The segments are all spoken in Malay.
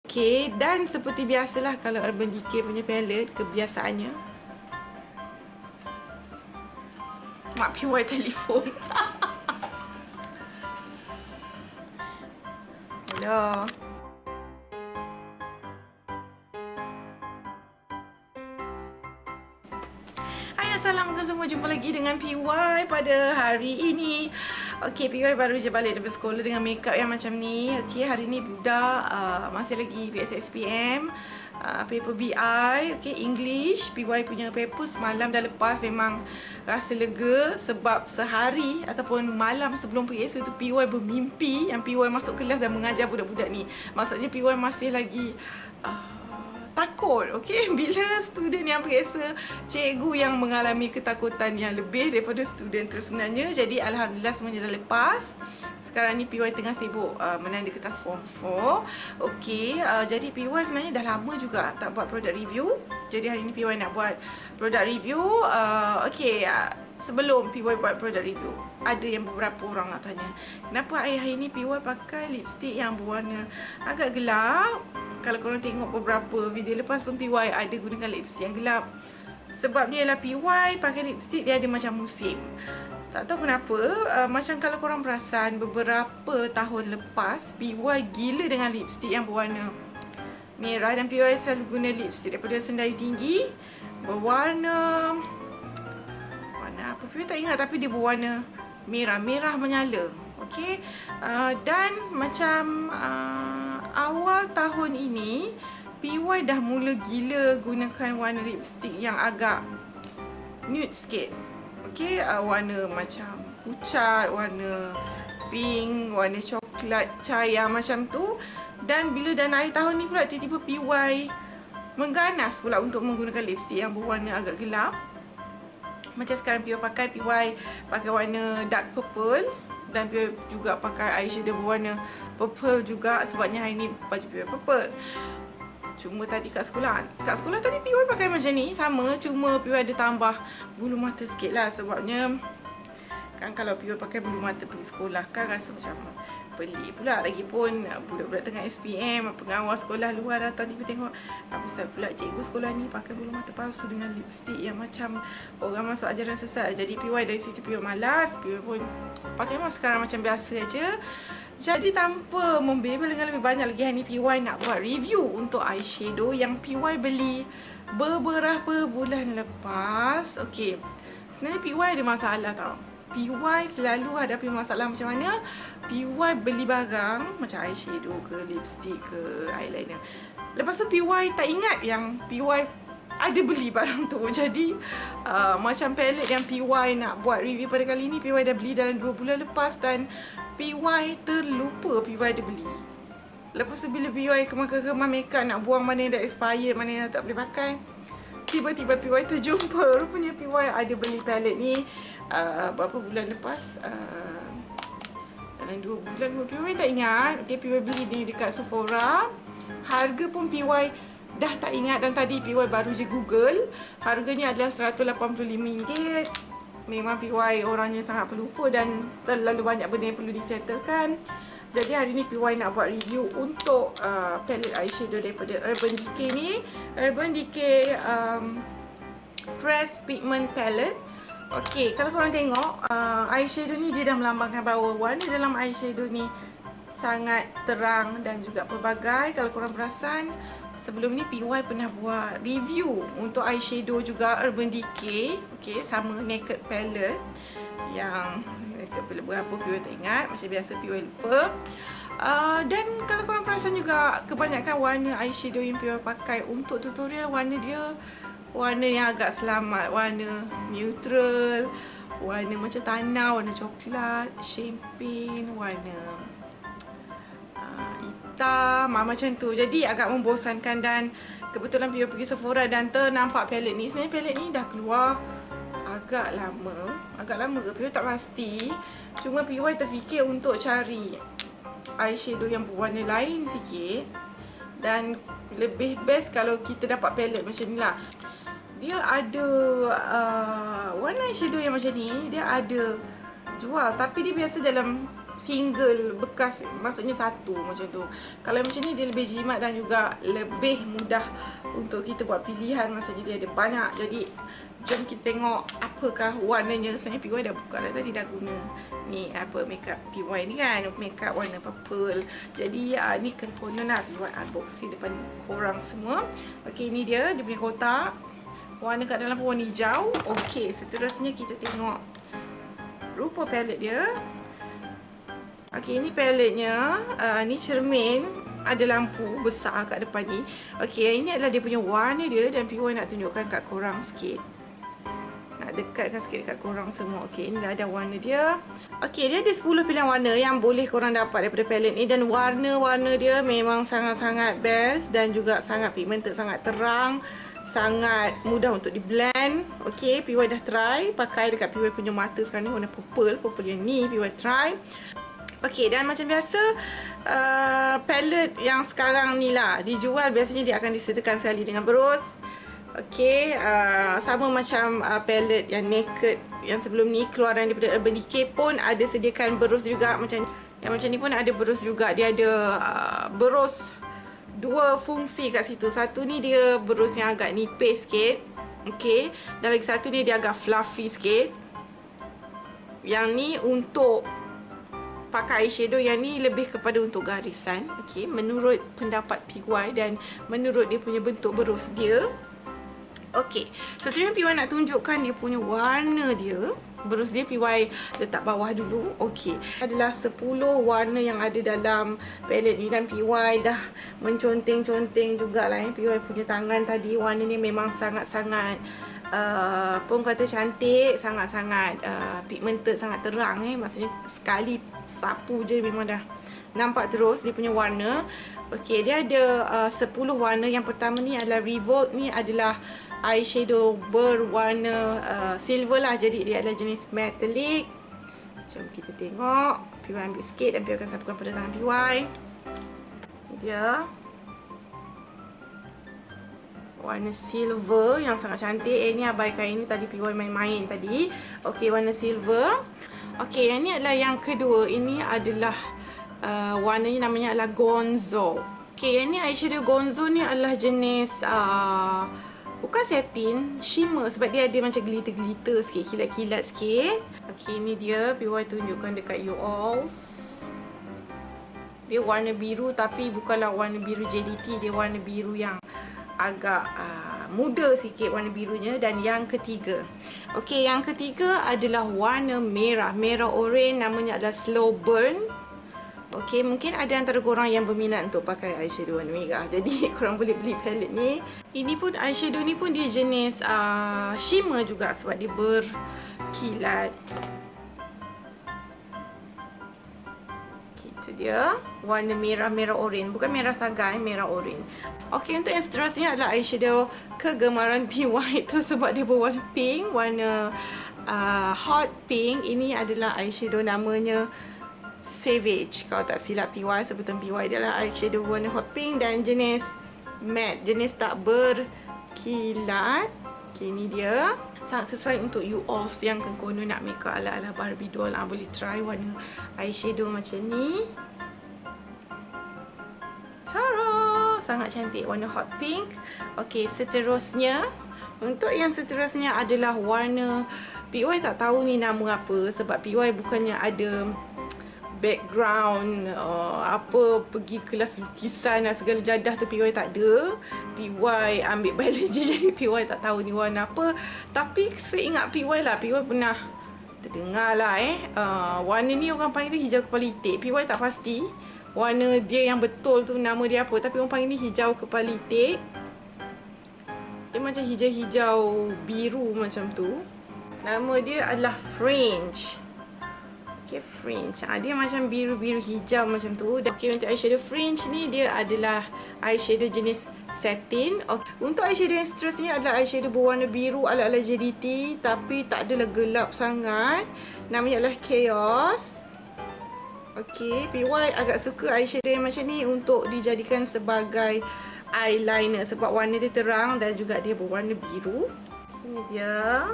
Okay, dan seperti biasalah kalau Urban Decay punya palette, kebiasaannya Mak PY telefon. Hello. Hai, Assalamualaikum semua. Jumpa lagi dengan PY pada hari ini. Okay, PY baru je balik daripada sekolah dengan makeup yang macam ni. Okay, hari ni budak masih lagi PSSPM, paper BI, okay, English. PY punya paper semalam dah lepas, memang rasa lega sebab sehari ataupun malam sebelum PSS tu PY bermimpi yang PY masuk kelas dan mengajar budak-budak ni. Maksudnya PY masih lagi takut, okey, bila student yang biasa, cikgu yang mengalami ketakutan yang lebih daripada student tu sebenarnya. Jadi alhamdulillah semuanya dah lepas. Sekarang ni PY tengah sibuk menanda kertas form 4. Okey, jadi PY sebenarnya dah lama juga tak buat product review. Jadi hari ni PY nak buat product review. Okey, sebelum PY buat product review, ada yang beberapa orang nak tanya, kenapa hari ni PY pakai lipstick yang berwarna agak gelap? Kalau korang tengok beberapa video lepas pun PY ada gunakan lipstick yang gelap. Sebabnya ialah PY pakai lipstick dia ada macam musim. Tak tahu kenapa, macam kalau korang perasan beberapa tahun lepas PY gila dengan lipstick yang berwarna merah. Dan PY selalu guna lipstick daripada Sendai Tinggi berwarna apa PY tak ingat, tapi dia berwarna merah menyala. Okey, dan macam awal tahun ini PY dah mula gila gunakan warna lipstick yang agak nude sikit. Okey, warna macam pucat, warna pink, warna coklat cair macam tu. Dan bila dah naik tahun ni pula, tiba-tiba PY mengganas pula untuk menggunakan lipstick yang berwarna agak gelap. Macam sekarang PY pakai warna dark purple. Dan PY juga pakai eyeshadow berwarna purple juga, sebabnya hari ni baju PY purple. Cuma tadi kat sekolah tadi PY pakai macam ni sama, cuma PY ada tambah bulu mata sikit lah. Sebabnya kan kalau PY pakai bulu mata pergi sekolah kan rasa macam pelik pula. Lagipun budak-budak tengah SPM, pengawas sekolah luar datang tiba tengok, apa pasal pula cikgu sekolah ni pakai bulu mata palsu dengan lipstick yang macam orang masuk ajaran sesat. Jadi PY dari situ PY malas, PY pun pakai sekarang macam biasa aja. Jadi tanpa membebel dengan lebih banyak lagi, hari ni PY nak buat review untuk eyeshadow yang PY beli beberapa bulan lepas. Okey, sebenarnya PY ada masalah tau. PY selalu hadapi masalah macam mana? PY beli barang macam eyeshadow ke, lipstick ke, eyeliner, lepas tu PY tak ingat yang PY ada beli barang tu. Jadi macam palette yang PY nak buat review pada kali ni, PY dah beli dalam 2 bulan lepas dan PY terlupa PY ada beli. Lepas tu bila PY kemar-kemar makeup nak buang mana yang dah expired, mana yang tak boleh pakai, tiba-tiba PY terjumpa rupanya PY ada beli palette ni berapa bulan lepas, dalam 2 bulan. PY tak ingat. Okay, PY beli ni dekat Sephora. Harga pun PY dah tak ingat, dan tadi PY baru je Google. Harganya adalah RM185. Memang PY orangnya sangat pelupa dan terlalu banyak benda yang perlu disettlekan. Jadi hari ni PY nak buat review untuk palette eyeshadow daripada Urban Decay ni. Urban Decay Press Pigment Palette. Okey, kalau korang tengok eyeshadow ni, dia dah melambangkan bahawa warna dalam eyeshadow ni sangat terang dan juga pelbagai. Kalau korang perasan, sebelum ni PY pernah buat review untuk eyeshadow juga Urban Decay. Okey, sama Naked Palette. Yang Naked Palette berapa PY tak ingat, macam biasa PY lupa. Dan kalau korang perasan juga, kebanyakan warna eyeshadow yang PY pakai untuk tutorial, warna dia warna yang agak selamat, warna neutral, warna macam tanah, warna coklat, champagne, warna hitam, macam tu. Jadi agak membosankan. Dan kebetulan PY pergi Sephora dan ternampak palette ni. Sebenarnya palette ni dah keluar agak lama ke PY tak pasti. Cuma PY terfikir untuk cari eyeshadow yang berwarna lain sikit, dan lebih best kalau kita dapat palette macam ni lah. Dia ada warna eyeshadow yang macam ni, dia ada jual, tapi dia biasa dalam single bekas, maksudnya satu macam tu. Kalau macam ni dia lebih jimat dan juga lebih mudah untuk kita buat pilihan, maksudnya dia ada banyak. Jadi jom kita tengok apakah warnanya. Sebenarnya PY dah buka dah tadi, dah guna ni apa makeup PY ni kan, makeup warna purple. Jadi ni kan konon lah buat unboxing depan korang semua. Okey, ni dia punya kotak. Warna kat dalam pun warna hijau. Okey, seterusnya kita tengok rupa palette dia. Okey, ini paletnya. Ni cermin, ada lampu besar kat depan ni. Okey, ini adalah dia punya warna dia dan PY nak tunjukkan kat korang sikit. Nak dekatkan sikit dekat korang semua. Okey, ini dah ada warna dia. Okey, dia ada 10 pilihan warna yang boleh korang dapat daripada palet ni, dan warna-warna dia memang sangat-sangat best dan juga sangat pigmented, sangat terang, sangat mudah untuk di blend. Okey, PY dah try pakai dekat PY punya mata sekarang ni, warna purple yang ni PY try. Okey, dan macam biasa palette yang sekarang ni lah dijual, biasanya dia akan disertakan sekali dengan berus. Okey, sama macam palette yang naked yang sebelum ni, keluaran daripada Urban Decay pun ada sediakan berus juga. Macam yang macam ni pun ada berus juga. Dia ada berus dua fungsi kat situ. Satu ni dia berus yang agak nipis sikit. Okey, dan lagi satu ni dia agak fluffy sikit. Yang ni untuk pakai eyeshadow, yang ni lebih kepada untuk garisan. Okey, menurut pendapat PY dan menurut dia punya bentuk berus dia. Okey, seterusnya PY nak tunjukkan dia punya warna dia. Berus dia PY letak bawah dulu. Okey, adalah 10 warna yang ada dalam palette ni dan PY dah menconteng-conteng jugalah. PY punya tangan tadi, warna ni memang sangat-sangat pun kata cantik, sangat-sangat pigmented, sangat terang. Maksudnya sekali sapu je memang dah nampak terus dia punya warna. Okey, dia ada 10 warna. Yang pertama ni adalah Revolt. Ni adalah eyeshadow berwarna silver lah. Jadi dia adalah jenis metallic. Jom kita tengok. PY ambil sikit dan PY akan sapukan pada tangan PY. Ni dia warna silver yang sangat cantik. Ni abaikan ini tadi PY main-main tadi. Okey, warna silver. Okey, yang ni adalah yang kedua. Ini adalah warnanya namanya adalah Gonzo. Okey, yang ni eyeshadow Gonzo ni adalah jenis bukan satin, shimmer, sebab dia ada macam glitter-glitter sikit, kilat-kilat sikit. Okey, ini dia PY tunjukkan dekat you all. Dia warna biru tapi bukanlah warna biru JDT, dia warna biru yang agak muda sikit warna birunya. Dan yang ketiga, okey, yang ketiga adalah warna merah, merah orange, namanya adalah Slow Burn. Okey, mungkin ada antara korang yang berminat untuk pakai eyeshadow warna merah, jadi korang boleh beli palette ni. Ini pun eyeshadow ni pun dia jenis shimmer juga sebab dia berkilat. Itu dia warna merah, merah orange, bukan merah sagai, merah orange. Okey, untuk yang seterusnya adalah eyeshadow kegemaran PY itu sebab dia berwarna pink, warna hot pink. Ini adalah eyeshadow namanya Savage, kalau tak silap PY, sebutan PY adalah eyeshadow warna hot pink dan jenis matte, jenis tak berkilat. Okey, ni dia sangat sesuai untuk you all yang konon nak makeup ala-ala Barbie doll. Boleh try warna eyeshadow macam ni. Tara, sangat cantik, warna hot pink. Okey, seterusnya, untuk yang seterusnya adalah warna, PY tak tahu ni nama apa sebab PY bukannya ada background apa pergi kelas lukisan dan segala jadah tu, PY tak ada. PY ambil biology jadi PY tak tahu ni warna apa. Tapi seingat PY lah, PY pernah terdengar lah warna ni orang panggil dia hijau kepala itik. PY tak pasti warna dia yang betul tu nama dia apa, tapi orang panggil ni hijau kepala itik. Dia macam hijau-hijau biru macam tu. Nama dia adalah Fringe. Okay, Fringe. Dia macam biru-biru hijau macam tu. Okay, untuk eyeshadow Fringe ni dia adalah eyeshadow jenis satin. Untuk eyeshadow yang seterusnya adalah eyeshadow berwarna biru ala-ala JDT tapi tak adalah gelap sangat. Namanya adalah Chaos. Okay, PY agak suka eyeshadow yang macam ni untuk dijadikan sebagai eyeliner sebab warna dia terang dan juga dia berwarna biru. Ini dia.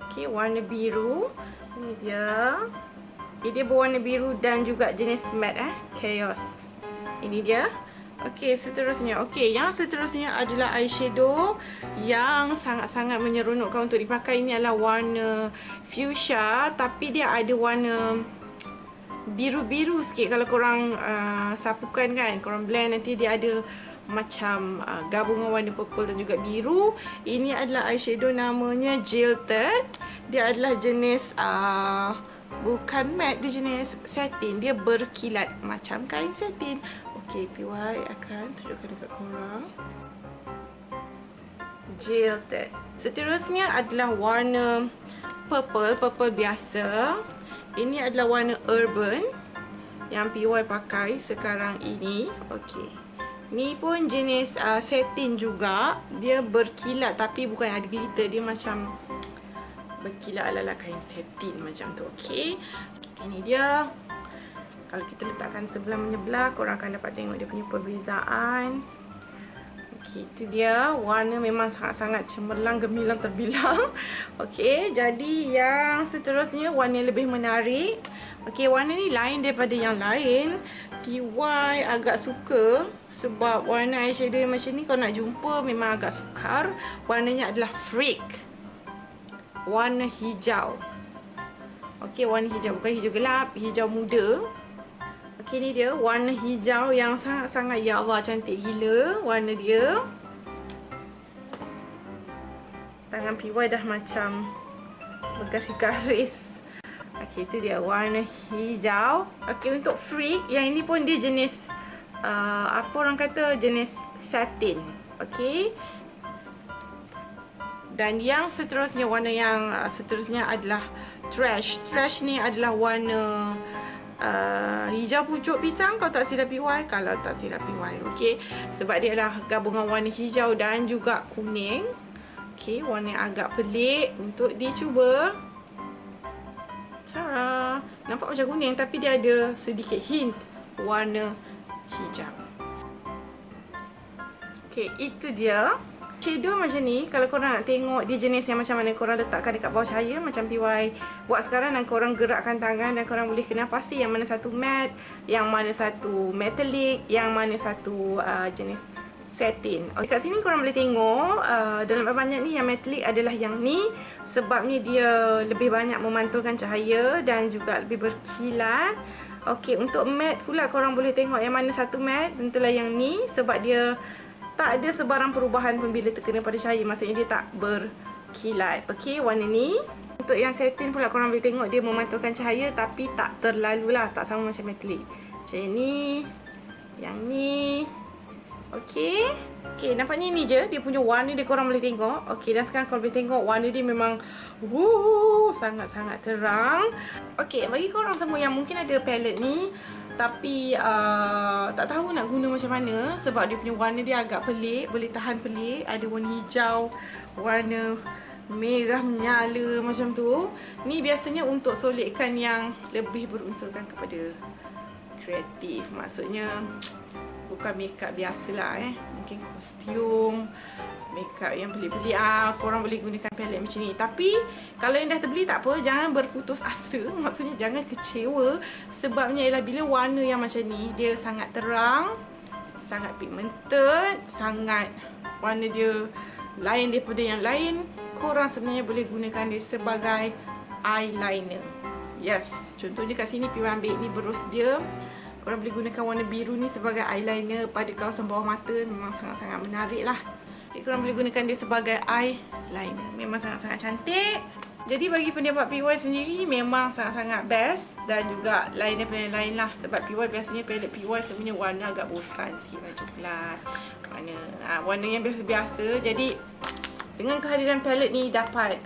Okay, warna biru. Ini dia. Dia berwarna biru dan juga jenis matte Chaos. Ini dia. Okey, seterusnya. Okey, yang seterusnya adalah eyeshadow yang sangat-sangat menyeronokkan untuk dipakai. Ini adalah warna fuchsia, tapi dia ada warna biru-biru sikit. Kalau korang sapukan kan, korang blend, nanti dia ada macam gabungan warna purple dan juga biru. Ini adalah eyeshadow namanya Jilted. Dia adalah jenis bukan matte, dia jenis satin. Dia berkilat macam kain satin. Okey, PY akan tunjukkan dekat korang. Jilted. Seterusnya adalah warna purple biasa. Ini adalah warna urban yang PY pakai sekarang ini. Okey. Ni pun jenis satin juga. Dia berkilat tapi bukan ada glitter. Dia macam berkilat ala-ala kain satin macam tu. Okey. Ini dia. Kalau kita letakkan sebelah menyebelah, korang akan dapat tengok dia punya perbezaan. Okey, itu dia. Warna memang sangat-sangat cemerlang, gemilang, terbilang. Okey, jadi yang seterusnya warna lebih menarik. Okey, warna ni lain daripada yang lain. PY agak suka sebab warna eyeshadow yang macam ni kalau nak jumpa memang agak sukar. Warnanya adalah Freak. Warna hijau. Okey, warna hijau, bukan hijau gelap, hijau muda. Okey, ni dia warna hijau yang sangat-sangat, ya Allah, cantik gila warna dia. Tangan PY dah macam bergaris-garis. Okey, itu dia warna hijau. Okey, untuk Freak, yang ini pun dia jenis apa orang kata, jenis satin. Okey. Dan yang seterusnya, warna yang seterusnya adalah Trash. Trash ni adalah warna hijau pucuk pisang kalau tak silap PY. Kalau tak silap PY, okey. Sebab dia adalah gabungan warna hijau dan juga kuning. Okey, warna yang agak pelik untuk dicuba. Cara nampak macam kuning tapi dia ada sedikit hint warna hijau. Okey, itu dia. Shadow macam ni, kalau korang nak tengok dia jenis yang macam mana, korang letakkan dekat bawah cahaya macam PY buat sekarang, dan korang gerakkan tangan dan korang boleh kenal pasti yang mana satu matte, yang mana satu metallic, yang mana satu jenis satin. Dekat sini korang boleh tengok dalam banyak ni yang metallic adalah yang ni, sebabnya dia lebih banyak memantulkan cahaya dan juga lebih berkilat. Okey, untuk matte pula korang boleh tengok yang mana satu matte, tentulah yang ni, sebab dia tak ada sebarang perubahan pun bila terkena pada cahaya. Maksudnya dia tak berkilat. Okey, warna ni. Untuk yang satin pula korang boleh tengok dia memantulkan cahaya tapi tak terlalu lah, tak sama macam metallic. Macam ni, yang ni. Okey. Okey, nampaknya ni je dia punya warna dia, korang boleh tengok. Okey, dan sekarang korang boleh tengok warna dia memang sangat-sangat terang. Okey, bagi korang semua yang mungkin ada palette ni tapi tak tahu nak guna macam mana, sebab dia punya warna dia agak pelik, boleh tahan pelik. Ada warna hijau, warna merah menyala macam tu. Ni biasanya untuk solekkan yang lebih berunsurkan kepada kreatif. Maksudnya bukan makeup biasalah mungkin kostum, makeup yang pelik-pelik. Korang boleh gunakan palette macam ni. Tapi kalau yang dah terbeli tak apa, jangan berputus asa. Maksudnya jangan kecewa, sebabnya ialah bila warna yang macam ni dia sangat terang, sangat pigmented, sangat warna dia lain daripada yang lain, korang sebenarnya boleh gunakan dia sebagai eyeliner. Yes, contohnya kat sini PY ambil ni berus dia. Korang boleh gunakan warna biru ni sebagai eyeliner pada kawasan bawah mata. Memang sangat-sangat menarik lah. Jadi korang boleh gunakan dia sebagai eyeliner. Memang sangat-sangat cantik. Jadi bagi pendapat PY sendiri memang sangat-sangat best. Dan juga liner-liner lain lah. Sebab PY biasanya palette PY sebenarnya warna agak bosan sikit, warna coklat, warna yang biasa-biasa. Jadi dengan kehadiran palette ni dapat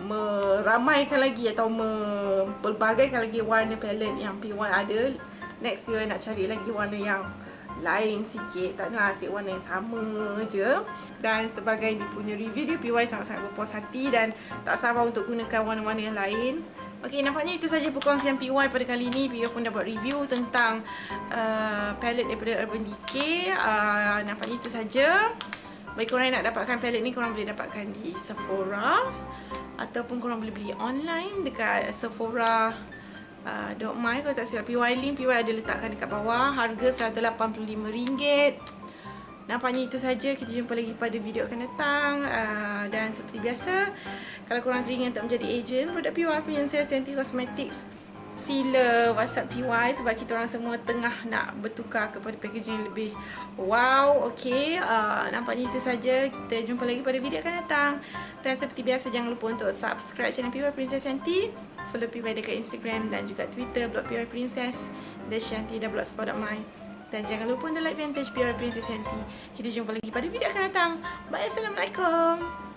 meramaikan lagi atau mempelbagaikan lagi warna palette yang PY ada. Next PY nak cari lagi warna yang lain sikit, tak nak asyik warna yang sama je. Dan sebagai dia punya review dia, PY sangat-sangat berpuas hati dan tak sabar untuk gunakan warna-warna yang lain. Okey, nampaknya itu saja perkongsian PY pada kali ini. PY pun dapat review tentang palette daripada Urban Decay. Nampaknya itu saja. Bagi korang yang nak dapatkan palette ni, korang boleh dapatkan di Sephora ataupun korang boleh beli online dekat Sephora .my kalau tak silap. PY link, PY ada letakkan dekat bawah. Harga RM185. Nampaknya itu saja. Kita jumpa lagi pada video akan datang. Dan seperti biasa, kalau korang teringin untuk menjadi ejen produk PY Princess Senti Cosmetics, sila WhatsApp PY sebab kita orang semua tengah nak bertukar kepada packaging yang lebih wow. Okay, nampaknya itu saja. Kita jumpa lagi pada video akan datang. Dan seperti biasa, jangan lupa untuk subscribe channel PY Princess Senti, follow PY dekat Instagram dan juga Twitter, blog PY Princess, Deshanti dan blogspot.my. Dan jangan lupa untuk like fanpage PY Princess Senti. Kita jumpa lagi pada video akan datang. Bye, Assalamualaikum.